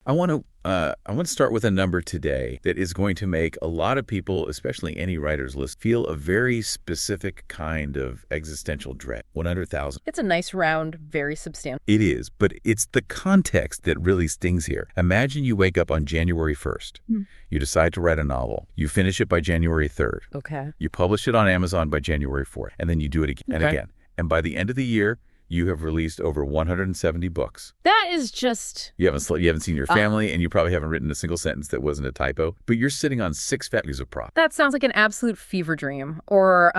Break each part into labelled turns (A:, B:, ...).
A: I want to start with a number today that is going to make a lot of people, especially any writer's list, feel a very specific kind of existential dread. 100,000.
B: It's a nice round, very substantial.
A: It is, but it's the context that really stings here. Imagine you wake up on January 1st. You decide to write a novel. You finish it by January 3rd.
B: Okay.
A: You publish it on Amazon by January 4th, and then you do it again and again. And by the end of the year, you have released over 170 books.
B: That is just...
A: You haven't seen your family, and you probably haven't written a single sentence that wasn't a typo, but you're sitting on 6 families of prose.
B: That sounds like an absolute fever dream, or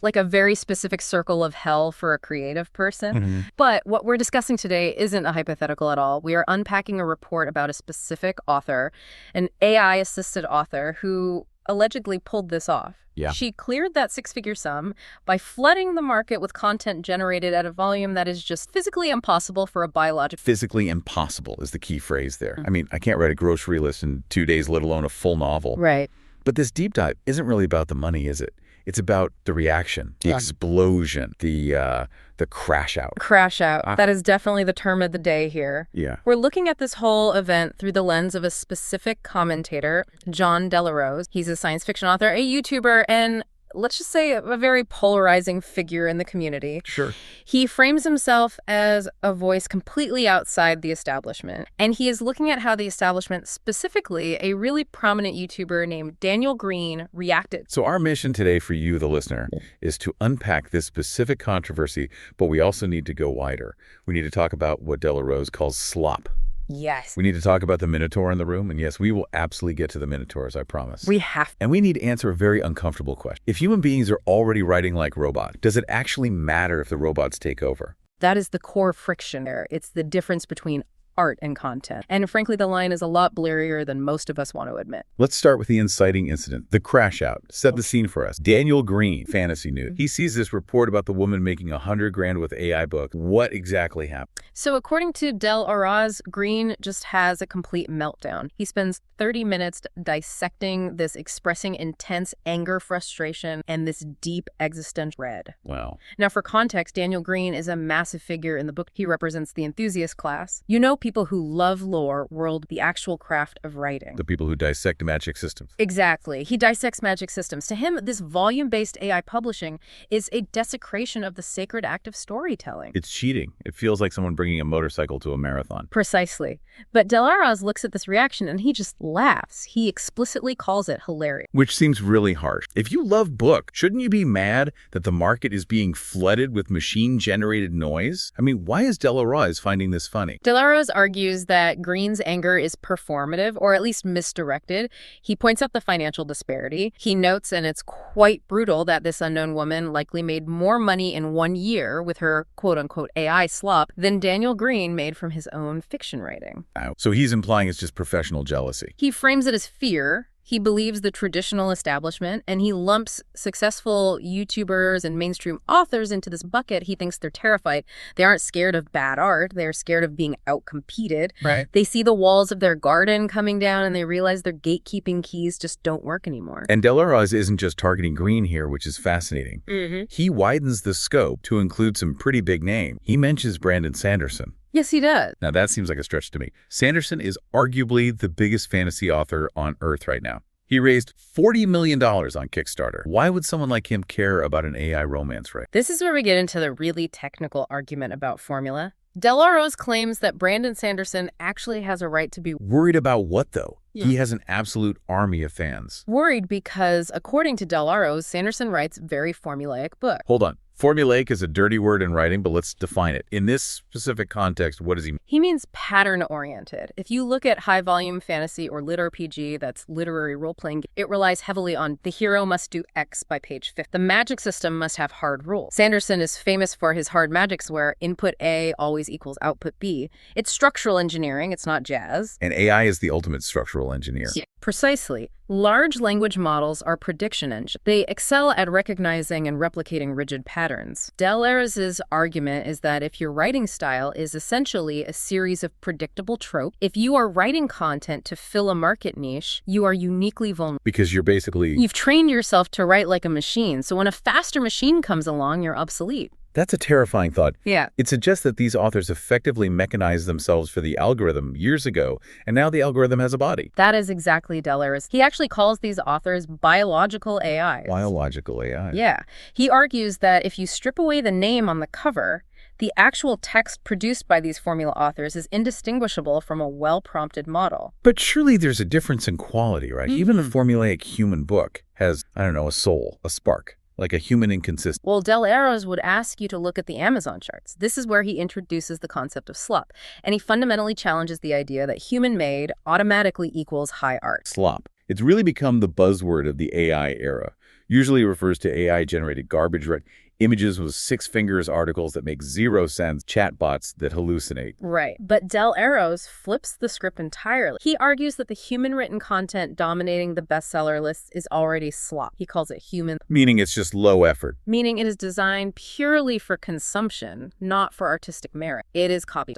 B: like a very specific circle of hell for a creative person. But what we're discussing today isn't a hypothetical at all. We are unpacking a report about a specific author, an AI-assisted author who allegedly pulled this off.
A: Yeah.
B: She cleared that 6-figure sum by flooding the market with content generated at a volume that is just physically impossible for a biological...
A: Physically impossible is the key phrase there. I mean, I can't write a grocery list in 2 days, let alone a full novel.
B: Right.
A: But this deep dive isn't really about the money, is it? It's about the reaction, the explosion, the crash out.
B: Crash out. That is definitely the term of the day here.
A: Yeah.
B: We're looking at this whole event through the lens of a specific commentator, John Delarose. He's a science fiction author, a YouTuber, and let's just say a very polarizing figure in the community.
A: Sure.
B: He frames himself as a voice completely outside the establishment. And he is looking at how the establishment, specifically a really prominent YouTuber named Daniel Greene, reacted.
A: So our mission today for you, the listener, is to unpack this specific controversy, but we also need to go wider. We need to talk about what Delarose calls slop.
B: Yes.
A: We need to talk about the Minotaur in the room, and yes, we will absolutely get to the Minotaurs, I promise.
B: We have to.
A: And we need to answer a very uncomfortable question. If human beings are already writing like robots, does it actually matter if the robots take over?
B: That is the core friction there. It's the difference between art and content. And frankly, the line is a lot blurrier than most of us want to admit.
A: Let's start with the inciting incident, the crash out. Set the scene for us. Daniel Greene, Fantasy News. He sees this report about the woman making $100,000 with AI book. What exactly happened?
B: So according to Del Araz, Greene just has a complete meltdown. He spends 30 minutes dissecting this, expressing intense anger, frustration, and this deep existential dread.
A: Wow.
B: Now, for context, Daniel Greene is a massive figure in the book. He represents the enthusiast class. You know, people who love lore, world, the actual craft of writing.
A: The people who dissect magic systems.
B: Exactly. He dissects magic systems. To him, this volume-based AI publishing is a desecration of the sacred act of storytelling.
A: It's cheating. It feels like someone bringing a motorcycle to a marathon.
B: Precisely. But Delaraz looks at this reaction and he just laughs. He explicitly calls it hilarious.
A: Which seems really harsh. If you love book, shouldn't you be mad that the market is being flooded with machine-generated noise? I mean, why is Delaraz finding this funny?
B: Delaraz argues that Greene's anger is performative, or at least misdirected. He points out the financial disparity. He notes, and it's quite brutal, that this unknown woman likely made more money in 1 year with her quote-unquote AI slop than Daniel Greene made from his own fiction writing.
A: So he's implying it's just professional jealousy.
B: He frames it as fear. He believes the traditional establishment, and he lumps successful YouTubers and mainstream authors into this bucket. He thinks they're terrified. They aren't scared of bad art. They're scared of being outcompeted.
A: Right.
B: They see the walls of their garden coming down, and they realize their gatekeeping keys just don't work anymore.
A: And Delaraz isn't just targeting Greene here, which is fascinating. He widens the scope to include some pretty big names. He mentions Brandon Sanderson.
B: Yes, he does.
A: Now, that seems like a stretch to me. Sanderson is arguably the biggest fantasy author on Earth right now. He raised $40 million on Kickstarter. Why would someone like him care about an AI romance, right?
B: This is where we get into the really technical argument about formula. Delaros claims that Brandon Sanderson actually has a right to be
A: worried about what, though? He has an absolute army of fans.
B: Worried because, according to Delaros, Sanderson writes very formulaic books.
A: Hold on. Formulaic is a dirty word in writing, but let's define it. In this specific context, what does he mean?
B: He means pattern-oriented. If you look at high-volume fantasy or lit RPG, that's literary role-playing, it relies heavily on the hero must do X by page 50. The magic system must have hard rules. Sanderson is famous for his hard magics where input A always equals output B. It's structural engineering, it's not jazz.
A: And AI is the ultimate structural engineer.
B: Yeah, precisely. Large language models are prediction engines. They excel at recognizing and replicating rigid patterns. Delaraz's argument is that if your writing style is essentially a series of predictable tropes, if you are writing content to fill a market niche, you are uniquely vulnerable.
A: Because you've
B: trained yourself to write like a machine, so when a faster machine comes along, you're obsolete.
A: That's a terrifying thought.
B: Yeah.
A: It suggests that these authors effectively mechanized themselves for the algorithm years ago, and now the algorithm has a body.
B: That is exactly Deleuze. He actually calls these authors biological AIs.
A: Biological AI.
B: Yeah. He argues that if you strip away the name on the cover, the actual text produced by these formula authors is indistinguishable from a well-prompted model.
A: But surely there's a difference in quality, right? Even a formulaic human book has, I don't know, a soul, a spark, like a human inconsistency.
B: Well, Deleuze would ask you to look at the Amazon charts. This is where he introduces the concept of slop, and he fundamentally challenges the idea that human-made automatically equals high art.
A: Slop. It's really become the buzzword of the AI era. Usually refers to AI-generated garbage, right? Images with 6 fingers, articles that make 0 sense, chatbots that hallucinate.
B: Right. But Deleuze flips the script entirely. He argues that the human-written content dominating the bestseller lists is already slop. He calls it human.
A: Meaning it's just low effort.
B: Meaning it is designed purely for consumption, not for artistic merit. It is copy.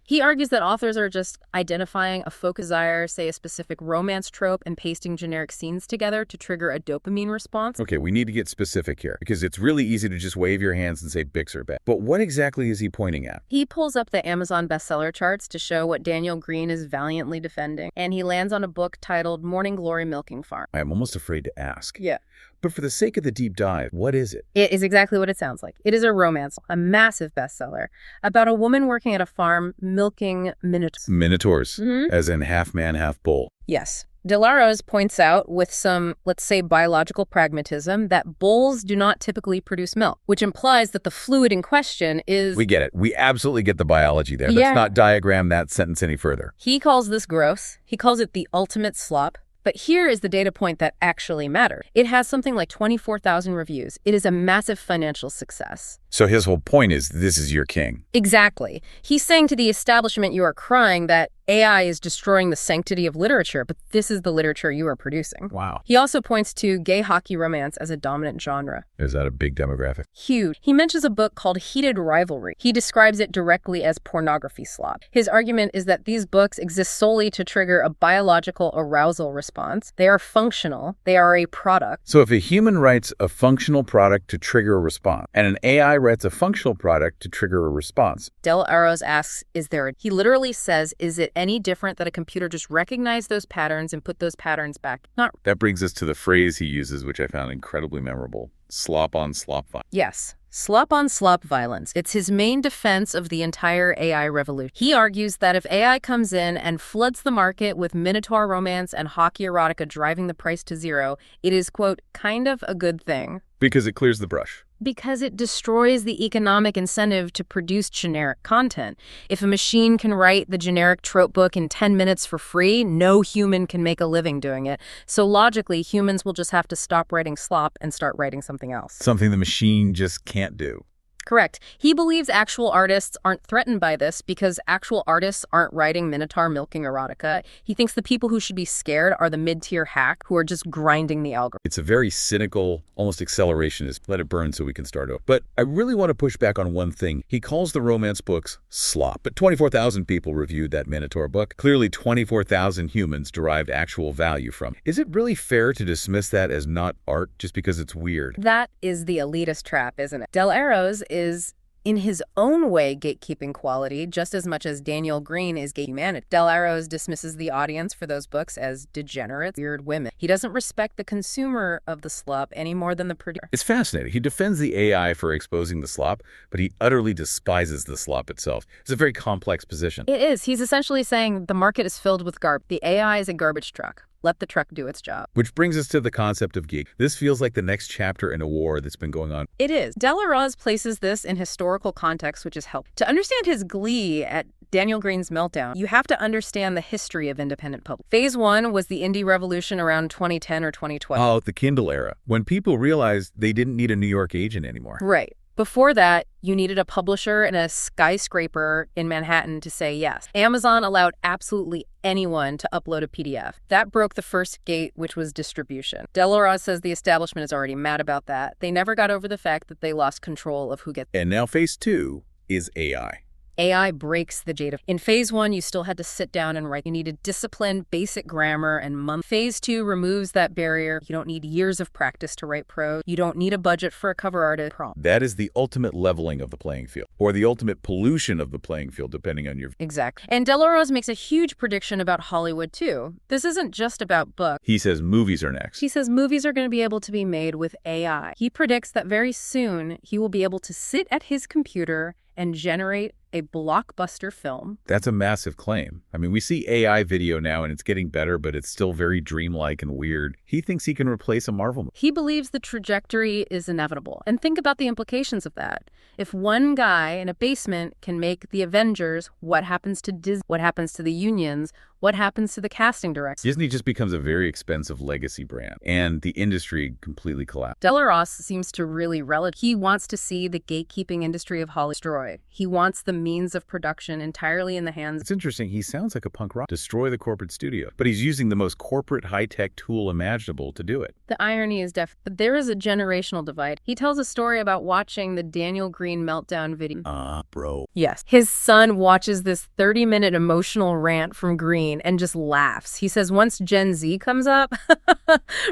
B: He argues that authors are just identifying a folk desire, say a specific romance trope, and pasting generic scenes together to trigger a dopamine response.
A: Okay, we need to get specific here, because it's really easy to just wave your hands and say Bics are bad. But what exactly is he pointing at?
B: He pulls up the Amazon bestseller charts to show what Daniel Greene is valiantly defending, and he lands on a book titled Morning Glory Milking Farm.
A: I am almost afraid to ask.
B: Yeah.
A: But for the sake of the deep dive, what is it?
B: It is exactly what it sounds like. It is a romance, a massive bestseller, about a woman working at a farm milking minotaurs.
A: Minotaurs, as in half man, half bull.
B: Yes. Deleuze points out with some, let's say, biological pragmatism that bulls do not typically produce milk, which implies that the fluid in question is...
A: We get it. We absolutely get the biology there.
B: Yeah.
A: Let's not diagram that sentence any further.
B: He calls this gross. He calls it the ultimate slop. But here is the data point that actually matters. It has something like 24,000 reviews. It is a massive financial success.
A: So his whole point is, this is your king.
B: Exactly. He's saying to the establishment you are crying that AI is destroying the sanctity of literature, but this is the literature you are producing.
A: Wow.
B: He also points to gay hockey romance as a dominant genre.
A: Is that a big demographic?
B: Huge. He mentions a book called Heated Rivalry. He describes it directly as pornography slop. His argument is that these books exist solely to trigger a biological arousal response. They are functional. They are a product.
A: So if a human writes a functional product to trigger a response, and an AI writes a functional product to trigger a response.
B: Deleuze asks, he literally says, is it any different that a computer just recognized those patterns and put those patterns back? Not.
A: That brings us to the phrase he uses, which I found incredibly memorable. Slop on slop violence.
B: Yes. Slop on slop violence. It's his main defense of the entire AI revolution. He argues that if AI comes in and floods the market with minotaur romance and hockey erotica driving the price to zero, it is, quote, kind of a good thing.
A: Because it clears the brush.
B: Because it destroys the economic incentive to produce generic content. If a machine can write the generic trope book in 10 minutes for free, no human can make a living doing it. So logically, humans will just have to stop writing slop and start writing something else.
A: Something the machine just can't do.
B: Correct. He believes actual artists aren't threatened by this because actual artists aren't writing minotaur milking erotica. He thinks the people who should be scared are the mid-tier hack who are just grinding the algorithm.
A: It's a very cynical, almost accelerationist, let it burn so we can start over. But I really want to push back on one thing. He calls the romance books slop, but 24,000 people reviewed that minotaur book. Clearly 24,000 humans derived actual value from. Is it really fair to dismiss that as not art just because it's weird?
B: That is the elitist trap, isn't it? Deleuze is, in his own way, gatekeeping quality just as much as Daniel Greene is gay humanity. Deleuze dismisses the audience for those books as degenerate, weird women. He doesn't respect the consumer of the slop any more than the producer.
A: It's fascinating. He defends the AI for exposing the slop, but he utterly despises the slop itself. It's a very complex position.
B: It is. He's essentially saying the market is filled with garbage. The AI is a garbage truck. Let the truck do its job.
A: Which brings us to the concept of geek. This feels like the next chapter in a war that's been going on.
B: It is. Deleuze places this in historical context, which is helpful. To understand his glee at Daniel Greene's meltdown, you have to understand the history of independent publishing. Phase 1 was the indie revolution around 2010 or 2012.
A: Oh, the Kindle era, when people realized they didn't need a New York agent anymore.
B: Right. Before that, you needed a publisher and a skyscraper in Manhattan to say yes. Amazon allowed absolutely anyone to upload a PDF. That broke the first gate, which was distribution. Deleuze says the establishment is already mad about that. They never got over the fact that they lost control of who gets.
A: And now phase 2 is AI.
B: AI breaks the jade of. In phase 1, you still had to sit down and write. You needed discipline, basic grammar, and month. Phase 2 removes that barrier. You don't need years of practice to write prose. You don't need a budget for a cover artist.
A: That is the ultimate leveling of the playing field, or the ultimate pollution of the playing field, depending on your...
B: Exactly. And De La Rose makes a huge prediction about Hollywood, too. This isn't just about books.
A: He says movies are next.
B: He says movies are going to be able to be made with AI. He predicts that very soon he will be able to sit at his computer and generate a blockbuster film.
A: That's a massive claim. I mean, we see AI video now and it's getting better, but it's still very dreamlike and weird. He thinks he can replace a Marvel movie.
B: He believes the trajectory is inevitable. And think about the implications of that. If one guy in a basement can make the Avengers, what happens to Disney? What happens to the unions? What happens to the casting directors?
A: Disney just becomes a very expensive legacy brand, and the industry completely collapsed.
B: De La Rose seems to really relish. He wants to see the gatekeeping industry of Hollywood destroyed. He wants the means of production entirely in the hands.
A: It's interesting. He sounds like a punk rock. Destroy the corporate studio. But he's using the most corporate high-tech tool imaginable to do it.
B: The irony is but there is a generational divide. He tells a story about watching the Daniel Greene meltdown video.
A: Bro.
B: Yes. His son watches this 30-minute emotional rant from Greene and just laughs. He says once Gen Z comes up,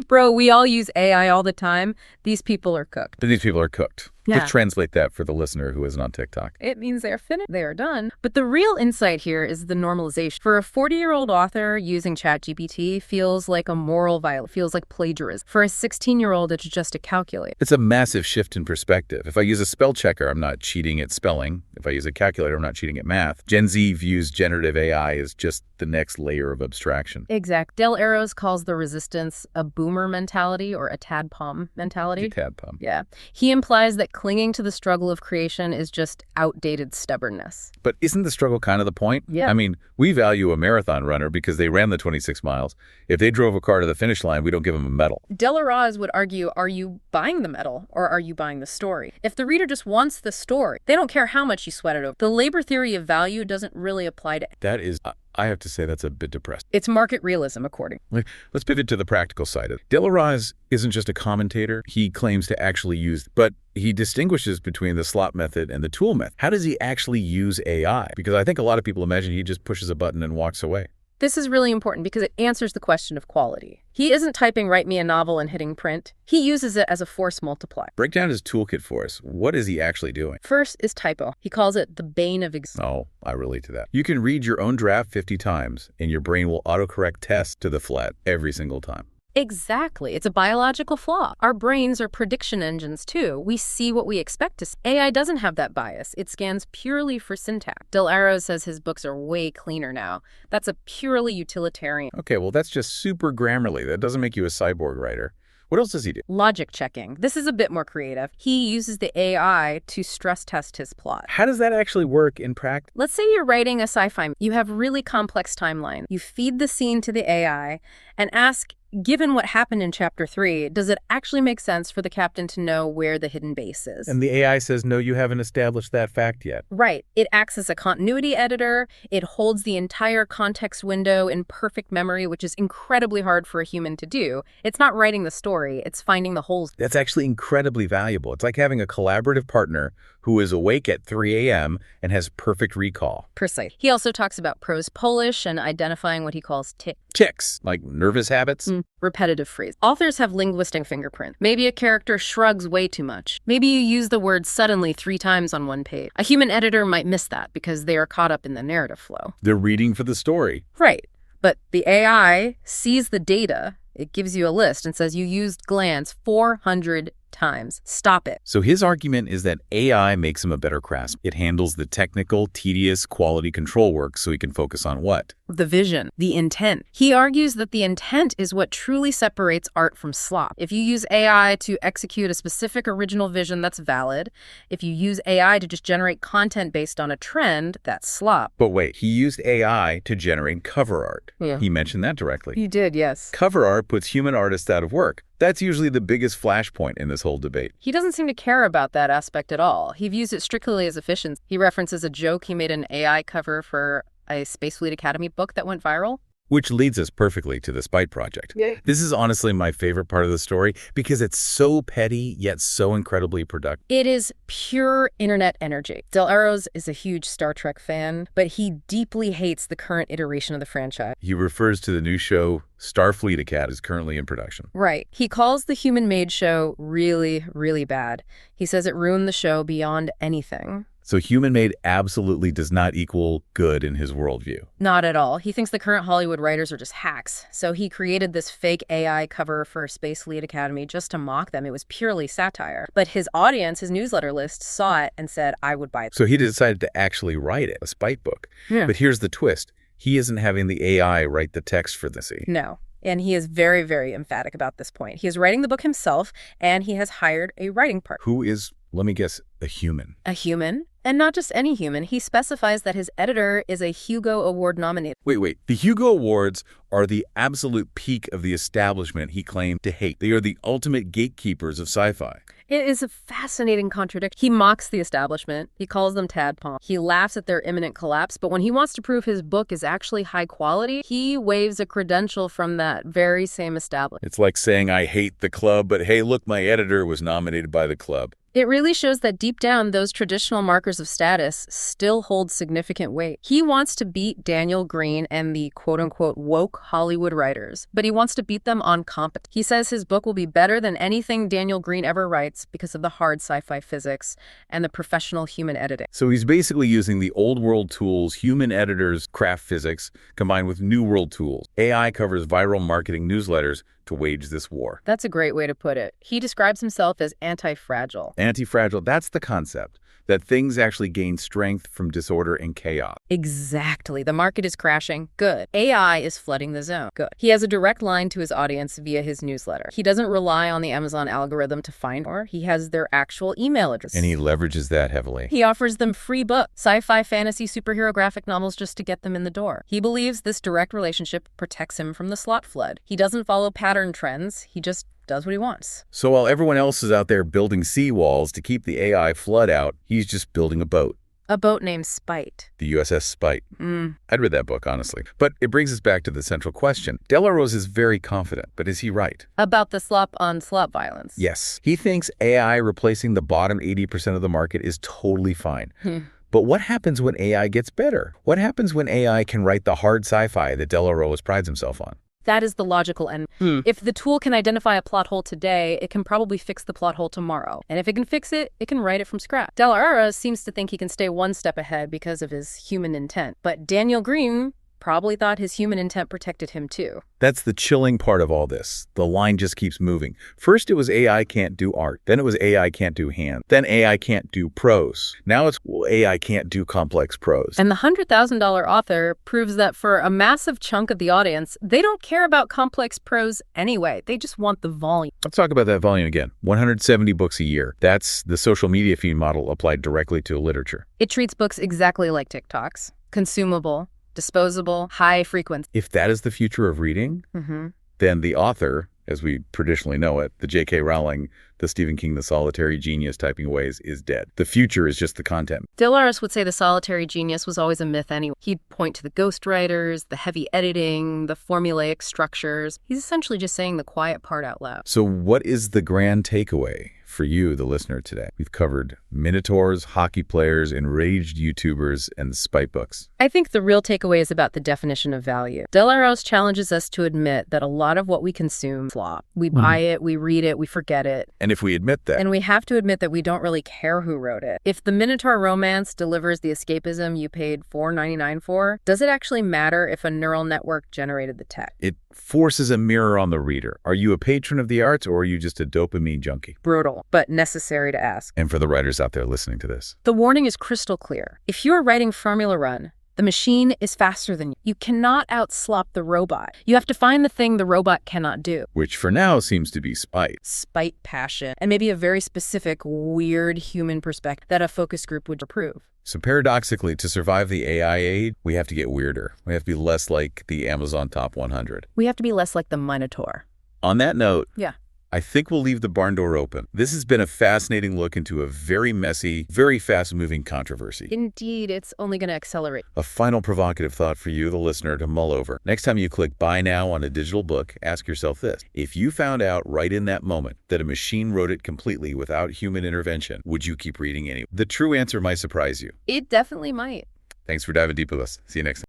B: bro, we all use AI all the time. These people are cooked.
A: But these people are cooked.
B: Yeah.
A: Let's translate that for the listener who isn't on TikTok.
B: It means they're finished. They are done. But the real insight here is the normalization. For a 40-year-old author, using ChatGPT feels like a moral violation, feels like plagiarism. For a 16-year-old, it's just a calculator.
A: It's a massive shift in perspective. If I use a spell checker, I'm not cheating at spelling. If I use a calculator, I'm not cheating at math. Gen Z views generative AI as just the next layer of abstraction.
B: Exact. Del Arrows calls the resistance a boomer mentality or a tadpom mentality.
A: Tadpom.
B: Yeah. He implies that clinging to the struggle of creation is just outdated stubbornness.
A: But isn't the struggle kind of the point?
B: Yeah.
A: I mean, we value a marathon runner because they ran the 26 miles. If they drove a car to the finish line, we don't give them a medal.
B: De La Rose would argue, are you buying the medal or are you buying the story? If the reader just wants the story, they don't care how much you sweat it over. The labor theory of value doesn't really apply to...
A: That is... I have to say that's a bit depressing.
B: It's market realism, according.
A: Let's pivot to the practical side of it. De La Rose isn't just a commentator. He claims to actually use, but he distinguishes between the slop method and the tool method. How does he actually use AI? Because I think a lot of people imagine he just pushes a button and walks away.
B: This is really important because it answers the question of quality. He isn't typing write me a novel and hitting print. He uses it as a force multiplier.
A: Break down his toolkit for us. What is he actually doing?
B: First is typo. He calls it the bane of existence.
A: Oh, I relate to that. You can read your own draft 50 times and your brain will autocorrect tests to the flat every single time.
B: Exactly. It's a biological flaw. Our brains are prediction engines, too. We see what we expect to see. AI doesn't have that bias. It scans purely for syntax. Del Arrows says his books are way cleaner now. That's a purely utilitarian.
A: Okay, well, that's just super Grammarly. That doesn't make you a cyborg writer. What else does he do?
B: Logic checking. This is a bit more creative. He uses the AI to stress test his plot.
A: How does that actually work in practice?
B: Let's say you're writing a sci-fi. You have really complex timeline. You feed the scene to the AI and ask, given what happened in Chapter 3, does it actually make sense for the captain to know where the hidden base is?
A: And the AI says, no, you haven't established that fact yet.
B: Right. It acts as a continuity editor. It holds the entire context window in perfect memory, which is incredibly hard for a human to do. It's not writing the story. It's finding the holes.
A: That's actually incredibly valuable. It's like having a collaborative partner who is awake at 3 a.m. and has perfect recall.
B: Precise. He also talks about prose polish and identifying what he calls
A: Tics, like nervous habits.
B: Repetitive phrase. Authors have linguistic fingerprint. Maybe a character shrugs way too much. Maybe you use the word suddenly 3 times on one page. A human editor might miss that because they are caught up in the narrative flow.
A: They're reading for the story.
B: Right. But the AI sees the data. It gives you a list and says you used glance 400 times. Stop it.
A: So his argument is that AI makes him a better craftsman. It handles the technical, tedious, quality control work so he can focus on what?
B: The vision, the intent. He argues that the intent is what truly separates art from slop. If you use AI to execute a specific original vision, that's valid. If you use AI to just generate content based on a trend, that's slop.
A: But wait, he used AI to generate cover art.
B: Yeah.
A: He mentioned that directly.
B: He did, yes.
A: Cover art puts human artists out of work. That's usually the biggest flashpoint in this whole debate.
B: He doesn't seem to care about that aspect at all. He views it strictly as efficiency. He references a joke he made an AI cover for a Space Fleet Academy book that went viral.
A: Which leads us perfectly to the Spite Project.
B: Yeah.
A: This is honestly my favorite part of the story because it's so petty yet so incredibly productive.
B: It is pure internet energy. Del Arroz is a huge Star Trek fan, but he deeply hates the current iteration of the franchise.
A: He refers to the new show Starfleet Academy is currently in production.
B: Right. He calls the human-made show really, really bad. He says it ruined the show beyond anything.
A: So human-made absolutely does not equal good in his worldview.
B: Not at all. He thinks the current Hollywood writers are just hacks. So he created this fake AI cover for Space Fleet Academy just to mock them. It was purely satire. But his audience, his newsletter list, saw it and said, I would buy it.
A: So he decided to actually write it, a spite book.
B: Yeah.
A: But here's the twist. He isn't having the AI write the text for this.
B: No. And he is very, very emphatic about this point. He is writing the book himself, and he has hired a writing partner.
A: Who is, let me guess, a human?
B: A human? And not just any human. He specifies that his editor is a Hugo Award nominated.
A: Wait. The Hugo Awards are the absolute peak of the establishment he claimed to hate. They are the ultimate gatekeepers of sci-fi.
B: It is a fascinating contradiction. He mocks the establishment. He calls them tadpoles. He laughs at their imminent collapse. But when he wants to prove his book is actually high quality, he waves a credential from that very same establishment.
A: It's like saying, I hate the club, but hey, look, my editor was nominated by the club.
B: It really shows that deep down, those traditional markers of status still hold significant weight. He wants to beat Daniel Greene and the quote-unquote woke Hollywood writers, but he wants to beat them on competence. He says his book will be better than anything Daniel Greene ever writes because of the hard sci-fi physics and the professional human editing.
A: So he's basically using the old world tools, human editors, craft physics, combined with new world tools. AI covers viral marketing newsletters to wage this war.
B: That's a great way to put it. He describes himself as anti-fragile.
A: Anti-fragile, that's the concept, that things actually gain strength from disorder and chaos.
B: Exactly. The market is crashing. Good. AI is flooding the zone. Good. He has a direct line to his audience via his newsletter. He doesn't rely on the Amazon algorithm to find more. He has their actual email address.
A: And he leverages that heavily.
B: He offers them free books, sci-fi, fantasy, superhero graphic novels just to get them in the door. He believes this direct relationship protects him from the slot flood. He doesn't follow pattern trends. He just does what he wants.
A: So while everyone else is out there building seawalls to keep the AI flood out, he's just building a boat.
B: A boat named Spite.
A: The USS Spite. I'd read that book, honestly. But it brings us back to the central question. Del Arroz is very confident, but is he right?
B: About the slop-on-slop violence.
A: Yes. He thinks AI replacing the bottom 80% of the market is totally fine. But what happens when AI gets better? What happens when AI can write the hard sci-fi that Del Arroz prides himself on?
B: That is the logical end. If the tool can identify a plot hole today, it can probably fix the plot hole tomorrow. And if it can fix it, it can write it from scratch. Del Arroz seems to think he can stay one step ahead because of his human intent. But Daniel Greene probably thought his human intent protected him too.
A: That's the chilling part of all this. The line just keeps moving. First it was AI can't do art. Then it was AI can't do hand. Then AI can't do prose. Now it's AI can't do complex prose.
B: And the $100,000 author proves that for a massive chunk of the audience, they don't care about complex prose anyway. They just want the volume.
A: Let's talk about that volume again. 170 books a year. That's the social media feed model applied directly to literature.
B: It treats books exactly like TikToks. Consumable, disposable, high frequency.
A: If that is the future of reading, then the author, as we traditionally know it, the J.K. Rowling, the Stephen King, the solitary genius typing ways, is dead. The future is just the content.
B: Del Arroz would say the solitary genius was always a myth anyway. He'd point to the ghostwriters, the heavy editing, the formulaic structures. He's essentially just saying the quiet part out loud.
A: So what is the grand takeaway for you, the listener, today? We've covered minotaurs, hockey players, enraged YouTubers, and spite books.
B: I think the real takeaway is about the definition of value. Del Arroz challenges us to admit that a lot of what we consume is flop. We buy it, we read it, we forget it.
A: And if we admit that,
B: And we have to admit that we don't really care who wrote it. If the Minotaur romance delivers the escapism you paid $4.99 for, does it actually matter if a neural network generated the text?
A: it forces a mirror on the reader. Are you a patron of the arts, or are you just a dopamine junkie?
B: Brutal, but necessary to ask.
A: And for the writers out there listening to this,
B: The warning is crystal clear. If you're writing Formula Run, the machine is faster than you. You cannot outslop the robot. You have to find the thing the robot cannot do.
A: which for now seems to be spite.
B: Spite, passion, and maybe a very specific, weird human perspective that a focus group would approve.
A: So paradoxically, to survive the AI age, we have to get weirder. We have to be less like the Amazon Top 100.
B: We have to be less like the Minotaur.
A: On that note,
B: Yeah.
A: I think we'll leave the barn door open. This has been a fascinating look into a very messy, very fast-moving controversy.
B: Indeed, it's only going to accelerate.
A: A final provocative thought for you, the listener, to mull over. Next time you click Buy Now on a digital book, ask yourself this. If you found out right in that moment that a machine wrote it completely without human intervention, would you keep reading anyway? The true answer might surprise you.
B: It definitely might.
A: Thanks for diving deep with us. See you next time.